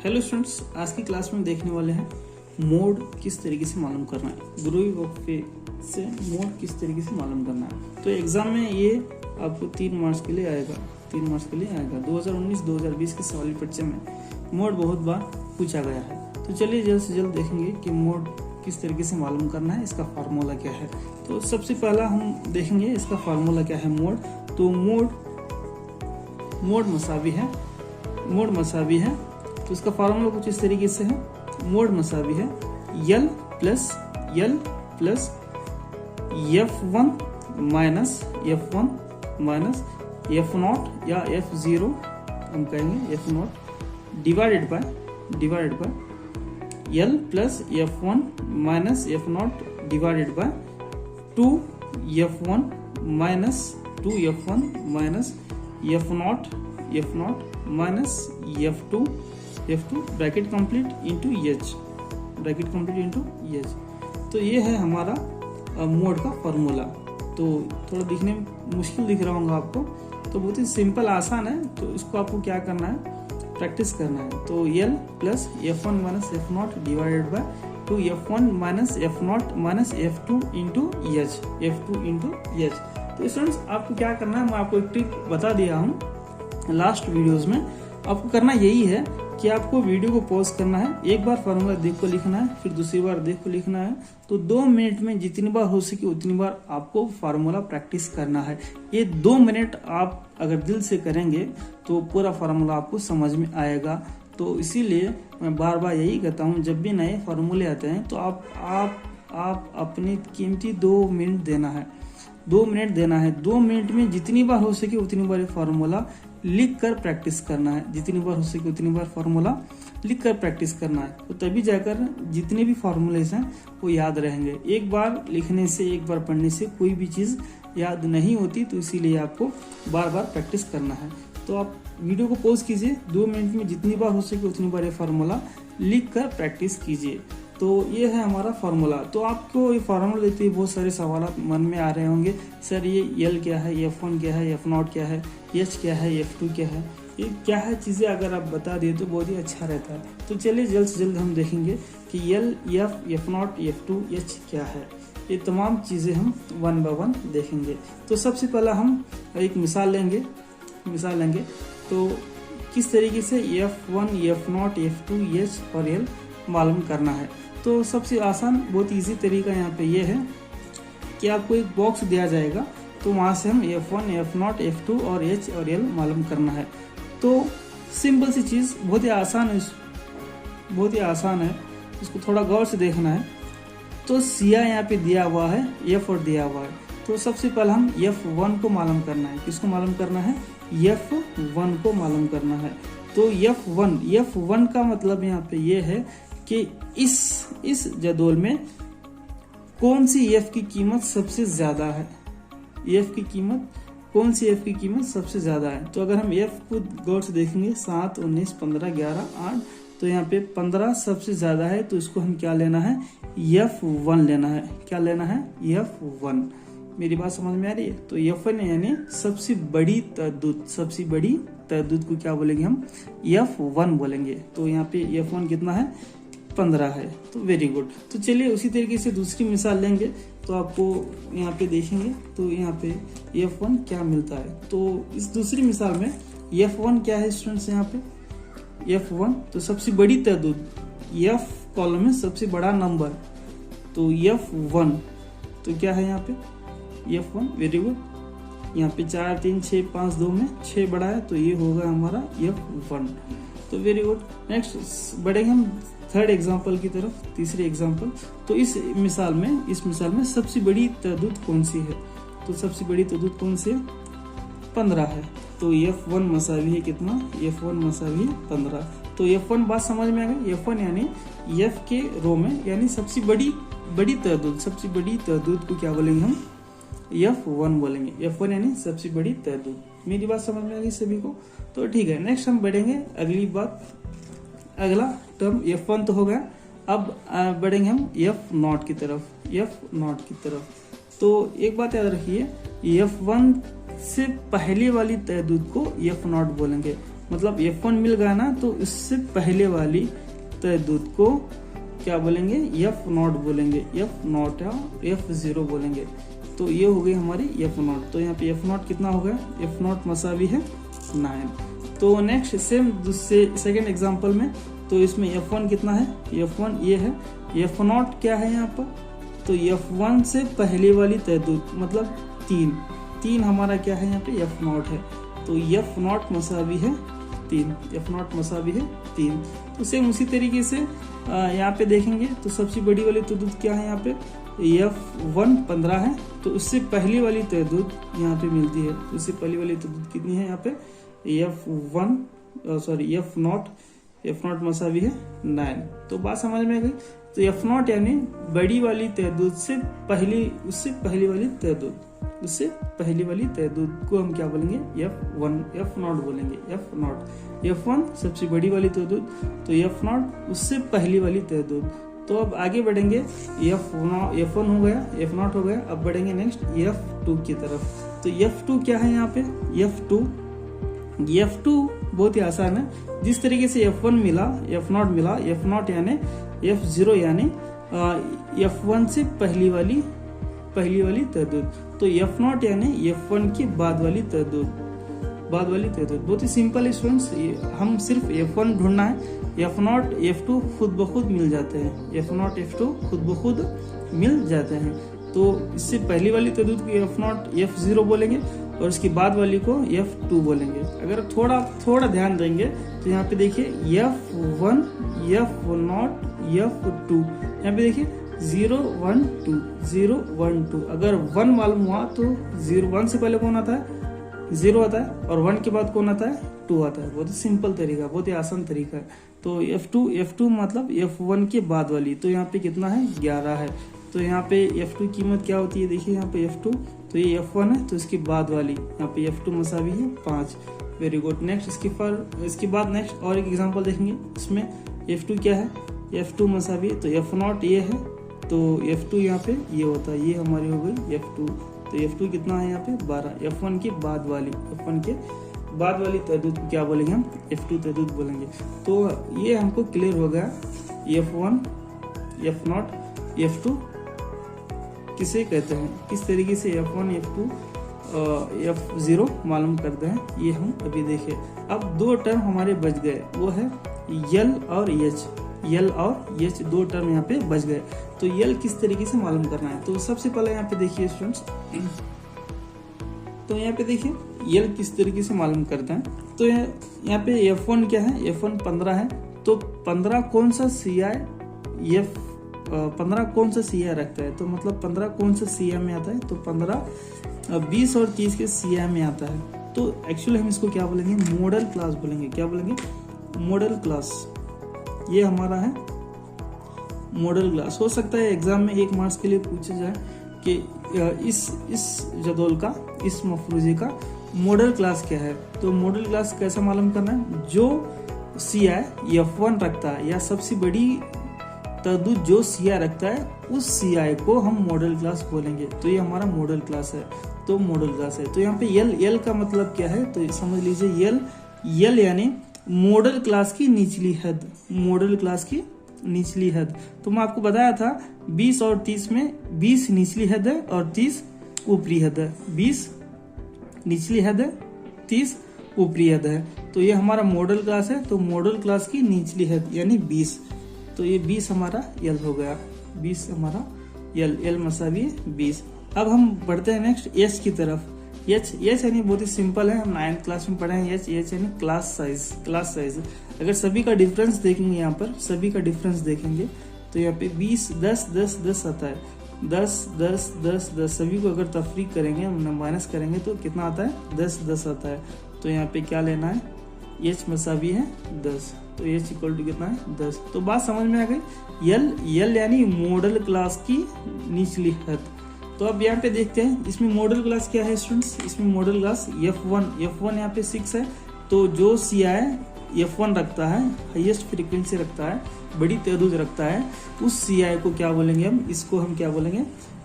Hello students, आज की class में देखने वाले हैं मोड किस तरीके से मालूम करना है। ग्रोइंग ऑफ से मोड किस तरीके से मालूम करना है। तो एग्जाम में ये आपको 3 मार्क्स के लिए आएगा। 2019-2020 के सवाल परीक्षा में मोड बहुत बार पूछा गया है। तो चलिए जल्द से जल्द देखेंगे कि मोड किस तरीके से मालूम करना है, इसका फार्मूला क्या है। तो सबसे पहला हम देखेंगे इसका फार्मूला क्या है। तो मोड मसावी है। तो इसका फार्मूला कुछ इस तरीके से है। मोड मसावी है L plus F1 minus F0 या F0 हम कहेंगे F0 divided by L plus F1 minus F0 divided by 2F1 minus F0 minus F2 bracket complete into H। तो ये है हमारा मोड का फॉर्मूला। तो थोड़ा दिखने में मुश्किल दिख रहा होगा आपको, तो बहुत ही सिंपल आसान है। तो इसको आपको क्या करना है, प्रैक्टिस करना है। तो L plus F1 minus F0 divided by 2F1 minus F0 minus F2 into H। तो स्टूडेंट्स आपको क्या करना है, मैं आपको एक ट्रिक बता दिया हूँ लास्ट वीडियोस में। आपको करना यही है कि आपको वीडियो को पॉज करना है, एक बार फार्मूला देख को लिखना है, फिर दूसरी बार देख को लिखना है। तो 2 मिनट में जितनी बार हो सके उतनी बार आपको फार्मूला प्रैक्टिस करना है। ये 2 मिनट आप अगर दिल से करेंगे तो पूरा फार्मूला आपको समझ में आएगा। तो इसीलिए मैं बार बार यही कहता हूँ, जब भी नए फार्मूले आते हैं तो आप अपनी कीमती 2 मिनट देना है। 2 मिनट में जितनी बार हो सके उतनी बार फार्मूला लिख कर प्रैक्टिस करना है। तो तभी जाकर जितने भी फार्मूलेस हैं वो याद रहेंगे। एक बार लिखने से, एक बार पढ़ने से कोई भी चीज़ याद नहीं होती। तो इसीलिए आपको बार बार प्रैक्टिस करना है। तो आप वीडियो को पॉज कीजिए, 2 मिनट में जितनी बार हो सके उतनी बार ये फार्मूला लिख कर प्रैक्टिस कीजिए। तो ये है हमारा फार्मूला। तो आपको ये फार्मूला देते ही बहुत सारे सवाल मन में आ रहे होंगे, सर ये L क्या है, F1 क्या है, F0 क्या है, H क्या है, F2 क्या है, ये क्या है चीज़ें अगर आप बता दिए तो बहुत ही अच्छा रहता है। तो चलिए जल्द से जल्द हम देखेंगे कि L, F, F0, F2, H क्या है। ये तमाम चीज़ें हम 1 by 1 देखेंगे। तो सबसे पहला हम एक मिसाल लेंगे। तो किस तरीके से F1, F0, F2, H और L मालूम करना है। तो सबसे आसान, बहुत इजी तरीका यहाँ पे ये है कि आपको एक बॉक्स दिया जाएगा, तो वहाँ से हम F1, F0, F2 और H और L मालूम करना है। तो सिंपल सी चीज़, बहुत ही आसान है। इसको थोड़ा गौर से देखना है। तो सिया यहाँ पे दिया हुआ है, F और दिया हुआ है। तो सबसे पहले हम F1 को मालूम करना है। किसको मालूम करना है? F1 को मालूम करना है। तो F1 का मतलब यहाँ पे ये है कि इस जदोल में कौन सी F की कीमत सबसे ज्यादा है। कौन सी F की कीमत सबसे ज्यादा है। तो अगर हम F को गौर से देखेंगे, 7, 19, 15, 11, 8, तो यहाँ पे 15 सबसे ज्यादा है। तो इसको हम क्या लेना है? F1 लेना है। क्या लेना है? F1। मेरी बात समझ में आ रही है? तो F1 यानी सबसे बड़ी तहदूद को क्या बोलेंगे हम? F1 बोलेंगे। तो यहाँ पे F1 कितना है? 15 है। तो वेरी गुड। तो चलिए उसी तरीके से दूसरी मिसाल लेंगे। तो आपको यहाँ पे देखेंगे, तो यहाँ पे F1 क्या मिलता है। तो इस दूसरी मिसाल में F1 क्या है स्टूडेंट्स? यहाँ पे F1 तो सबसे बड़ी तहदूद, F कॉलम में सबसे बड़ा नंबर, तो F1 तो क्या है यहाँ पे? F1। Very good. यहाँ पे 4, 3, 6, 5, 2 में 6 बड़ा है, तो ये होगा हमारा F1। तो वेरी गुड। नेक्स्ट बढ़ेंगे हम थर्ड एग्जाम्पल की तरफ, तीसरी एग्जाम्पल। तो इस मिसाल में सबसे बड़ी तहदूद कौन सी है? तो सबसे बड़ी तहदूद कौन सी है? 15 है। तो F1 मसावी है कितना? F1 मसावी है 15। तो F1 बात समझ में आ गई। F1 यानी F के रो में, यानी सबसे बड़ी तहदूद को क्या बोलेंगे हम? F1 बोलेंगे। F1 यानी सबसे बड़ी तहदूद। मेरी बात समझ में आ गई सभी को? तो ठीक है, नेक्स्ट हम बढ़ेंगे अगला टर्म F1 तो हो गया। अब बढ़ेंगे हम F0 की तरफ। तो एक बात याद रखिए, F1 से पहले वाली तहदूद को F0 बोलेंगे मतलब F1 मिल गया ना, तो इससे पहले वाली तयदूत को क्या बोलेंगे, F0 बोलेंगे, F0 या F0 बोलेंगे। तो ये हो गई हमारी F0। तो यहाँ पे F0 कितना हो गया, F0 मसावी है 9। तो नेक्स्ट सेम सेकेंड एग्जाम्पल में, तो इसमें F1 कितना है, F1 ये है, F0 क्या है यहाँ पर, तो F1 से पहले वाली तयदूत मतलब 3 हमारा क्या है यहाँ पे F0 है। तो F0 मसावी है 3, F0 मसावी है 3। तो सेम उसी तरीके से यहाँ पे देखेंगे तो सबसे बड़ी वाली तयदूत क्या है यहाँ पे, F1 15 है। तो उससे पहली वाली तयदूत यहाँ पे मिलती है, उससे पहली वाली तयदूत कितनी है यहाँ पे, F0 मसावी है 9। तो बात समझ में आ गई। तो F0 यानी बड़ी वाली तयदूत से पहली, उससे पहली वाली तयदूत, उससे पहली वाली तयदूत को हम क्या बोलेंगे, F0 बोलेंगे, F1 सबसे बड़ी वाली तयदूत, तो F0 उससे पहली वाली तयदूत। तो अब आगे बढ़ेंगे, F1 हो गया, F0 हो गया, अब बढ़ेंगे नेक्स्ट F2 की तरफ। तो F2 क्या है यहाँ पे, F2 बहुत ही आसान है। जिस तरीके से F1 मिला, F0 मिला, F0 यानी F0 यानी F1 से पहली वाली तयदूत। तो F0 यानी F1 की बाद वाली तयदूत। बहुत ही सिंपल है स्टूडेंट्स, हम सिर्फ F1 ढूंढना है, F0 F2 खुद ब खुद मिल जाते हैं, F0 F2 खुद ब खुद मिल जाते हैं। तो इससे पहली वाली तयदूत को F0 F0 बोलेंगे और इसकी बाद वाली को F2 बोलेंगे। अगर थोड़ा ध्यान देंगे तो यहाँ पे देखिए F1 F0 F2, यहाँ पे देखिए 0 1 2 0 1 2। अगर 1 मालूम हुआ तो 1 से पहले कौन आता है, 0 आता है, और 1 के बाद कौन आता है, 2 आता है। बहुत ही सिंपल तरीका, बहुत ही आसान तरीका है। तो F2 मतलब F1 के बाद वाली। तो यहाँ पे कितना है, 11 है। तो यहाँ पे F2 कीमत क्या होती है, देखिए यहाँ पे F2, तो ये F1 है, तो इसकी बाद वाली यहाँ पे F2 मसावी है 5। Very good. नेक्स्ट इसके बाद नेक्स्ट और एक एग्जांपल देखेंगे। इसमें F2 क्या है, F2 मसावी, तो F0 ये है, तो F2 यहाँ पे ये होता है, ये हमारी हो गई F2। तो F2 कितना है यहाँ पे 12, F1 के बाद वाली तयदूत क्या बोलेंगे हम, F2 तयदूत बोलेंगे। तो ये हमको क्लियर हो गया, F1 F0 F2 किसे कहते हैं, किस तरीके से F1 F2 F0 मालूम करते हैं, ये हम अभी देखें। अब 2 टर्म हमारे बच गए, वो है L और H, 2 टर्म यहाँ पे बच गए। तो L किस तरीके से मालूम करना है, तो सबसे पहले यहाँ पे देखिए स्टूडेंट्स, तो यहाँ पे देखिए L किस तरीके से मालूम करते हैं। तो यहाँ पे F1 क्या है, F1 15 है, तो 15 कौन सा CI 15 कौन सा CI रखता है, तो मतलब 15 कौन सा CI में आता है, तो 15 20 और 30 के CI में आता है। तो एक्चुअली हम इसको क्या बोलेंगे, मॉडल क्लास बोलेंगे। क्या बोलेंगे, मॉडल क्लास। ये हमारा है मॉडल क्लास। हो सकता है एग्जाम में 1 मार्क्स के लिए पूछा जाए कि इस जदौल का, इस मफरूजे का मॉडल क्लास क्या है। तो मॉडल क्लास कैसे मालूम करना है, जो CI F1 रखता है या सबसे बड़ी तयदूत जो CI रखता है, उस CI को हम मॉडल क्लास बोलेंगे। तो ये हमारा मॉडल क्लास है, तो मॉडल क्लास है। तो यहाँ पे L का मतलब क्या है, तो समझ लीजिए L यानी मॉडल क्लास की निचली हद, मॉडल क्लास की निचली हद। तो मैं आपको बताया था 20 और 30 में 20 निचली हद है और 30 ऊपरी हद है। 20 निचली हद है, 30 ऊपरी हद है। तो ये हमारा मॉडल क्लास है। तो मॉडल क्लास की निचली हद यानी 20, तो ये 20 हमारा L हो गया, 20 हमारा L मसावी 20। अब हम बढ़ते हैं नेक्स्ट H की तरफ। H यानी बहुत ही सिंपल है, हम 9th क्लास में पढ़े हैं। H यानी क्लास साइज। अगर सभी का डिफरेंस देखेंगे, यहाँ पर सभी का डिफरेंस देखेंगे तो यहाँ पे 20 10 10 10 आता है, 10 10 10 10। सभी को अगर तफरीक करेंगे, माइनस करेंगे तो कितना आता है, 10 10 आता है। तो यहाँ पे क्या लेना है, H मसावी है 10, तो H इक्वल टू कितना है 10। तो बात समझ में आ गई। L यानी मॉडल क्लास की निचली हद। तो अब यहाँ पे देखते हैं इसमें मॉडल क्लास क्या है स्टूडेंट्स। इसमें मॉडल क्लास F1 यहाँ पे 6 है। तो जो CI F1 रखता है, हाईएस्ट फ्रीक्वेंसी रखता है, बड़ी तयदूत रखता है, उस CI को क्या बोलेंगे हम, इसको हम क्या बोलेंगे,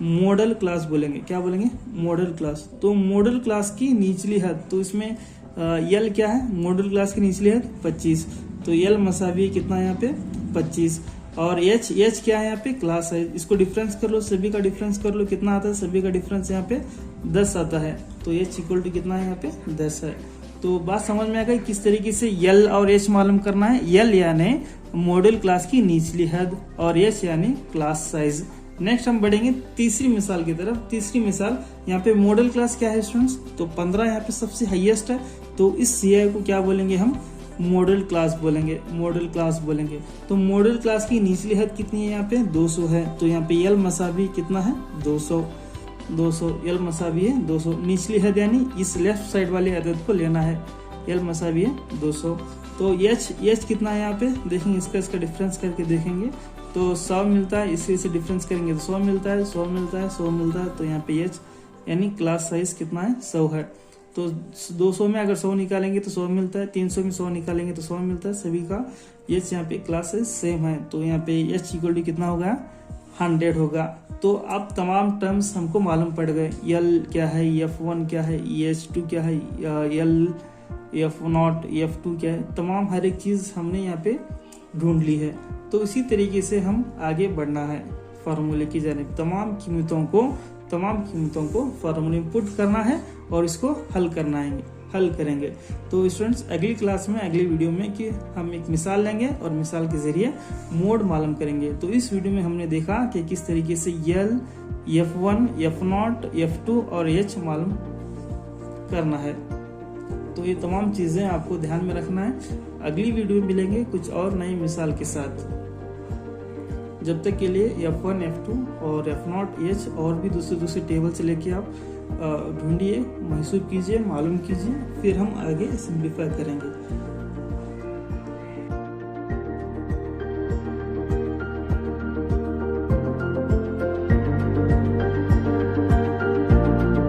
मॉडल क्लास बोलेंगे। क्या बोलेंगे, मॉडल क्लास। तो मॉडल क्लास की निचली हद, तो इसमें यल क्या है, मॉडल क्लास की निचली हद 25, तो यल मसावी कितना है यहाँ पे 25। और एच क्या है यहाँ पे क्लास है, इसको डिफरेंस कर लो, सभी का डिफरेंस कर लो, कितना आता है, सभी का डिफरेंस यहाँ पे 10 आता है, तो एच इक्वल टू कितना है यहाँ पे 10 है। तो बात समझ में आ गई किस तरीके से यल और एच मालूम करना है। यल यानी मॉडल क्लास की निचली हद और एच यानी क्लास साइज। नेक्स्ट हम बढ़ेंगे तीसरी मिसाल की तरफ। तीसरी मिसाल यहाँ पे मॉडल क्लास क्या है स्टूडेंट्स, तो 15 यहाँ पे सबसे हाईएस्ट है, तो इस सीआई को क्या बोलेंगे हम, मॉडल क्लास बोलेंगे, मॉडल क्लास बोलेंगे। तो मॉडल क्लास की निचली हद कितनी है यहाँ पे 200 है, तो यहाँ पे यल मसावी कितना है 200 यल मसावी है 200। निचली हद यानी इस लेफ्ट साइड वाले अदद को लेना है, यल मसावी है 200। तो एच कितना है यहाँ पे देखेंगे, इसका डिफरेंस करके देखेंगे तो 100 मिलता है, इसी से डिफरेंस करेंगे तो 100 मिलता है, 100 मिलता है, 100 मिलता है, तो यहाँ पे एच यानी क्लास साइज कितना है 100 है। तो 200 में अगर 100 निकालेंगे तो 100 मिलता है, 300 में 100 निकालेंगे तो 100 मिलता है, सभी का एच यहाँ पे क्लास साइज सेम है, तो यहाँ पे एच इक्वल टू कितना होगा 100 होगा। तो अब तमाम टर्म्स हमको मालूम पड़ गए, यल क्या है, F1 क्या है, EH2 क्या है, यल F0 F2 क्या है, तमाम हर एक चीज हमने यहाँ पे ढूंढ ली है। तो इसी तरीके से हम आगे बढ़ना है फार्मूले की जानिब, तमाम कीमतों को फार्मूले में पुट करना है और इसको हल करेंगे। तो स्टूडेंट्स अगली क्लास में, अगली वीडियो में कि हम एक मिसाल लेंगे और मिसाल के जरिए मोड मालूम करेंगे। तो इस वीडियो में हमने देखा कि किस तरीके से यल, F1, F0, F2 और H मालूम करना है। तो ये तमाम चीजें आपको ध्यान में रखना है। अगली वीडियो में मिलेंगे कुछ और नई मिसाल के साथ। जब तक के लिए F1, F2 और F0, H और भी दूसरे टेबल से लेके आप ढूंढिए, महसूस कीजिए, मालूम कीजिए, फिर हम आगे सिंप्लीफाई करेंगे।